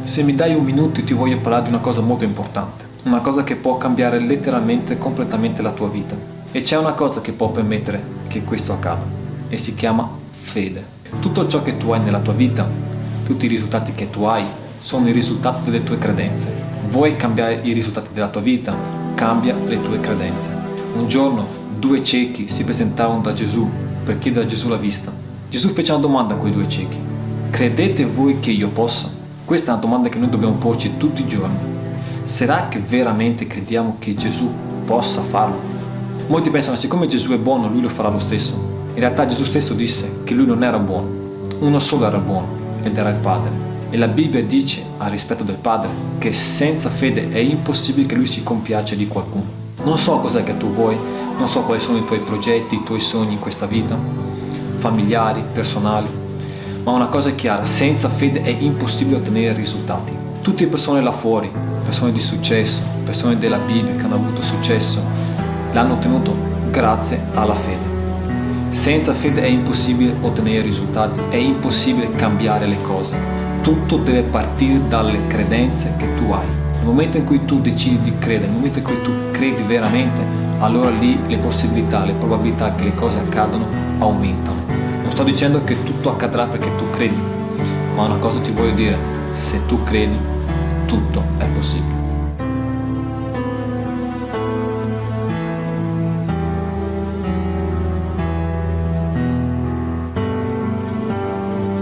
Se mi dai un minuto ti voglio parlare di una cosa molto importante, una cosa che può cambiare letteralmente, completamente la tua vita. E c'è una cosa che può permettere che questo accada, e si chiama fede. Tutto ciò che tu hai nella tua vita, tutti i risultati che tu hai, sono il risultato delle tue credenze. Vuoi cambiare i risultati della tua vita? Cambia le tue credenze. Un giorno 2 ciechi si presentarono da Gesù per chiedere a Gesù la vista. Gesù fece una domanda a quei 2 ciechi. Credete voi che io possa? Questa è una domanda che noi dobbiamo porci tutti i giorni. Sarà che veramente crediamo che Gesù possa farlo? Molti pensano, siccome Gesù è buono, lui lo farà lo stesso. In realtà Gesù stesso disse che lui non era buono. Uno solo era buono, ed era il Padre. E la Bibbia dice, a rispetto del Padre, che senza fede è impossibile che lui si compiaccia di qualcuno. Non so cos'è che tu vuoi, non so quali sono i tuoi progetti, i tuoi sogni in questa vita, familiari, personali, ma una cosa è chiara, senza fede è impossibile ottenere risultati. Tutte le persone là fuori, persone di successo, persone della Bibbia che hanno avuto successo, l'hanno ottenuto grazie alla fede. Senza fede è impossibile ottenere risultati, è impossibile cambiare le cose. Tutto deve partire dalle credenze che tu hai. Nel momento in cui tu decidi di credere, nel momento in cui tu credi veramente, allora lì le possibilità, le probabilità che le cose accadano aumentano. Non sto dicendo che tutto accadrà perché tu credi, ma una cosa ti voglio dire, se tu credi, tutto è possibile.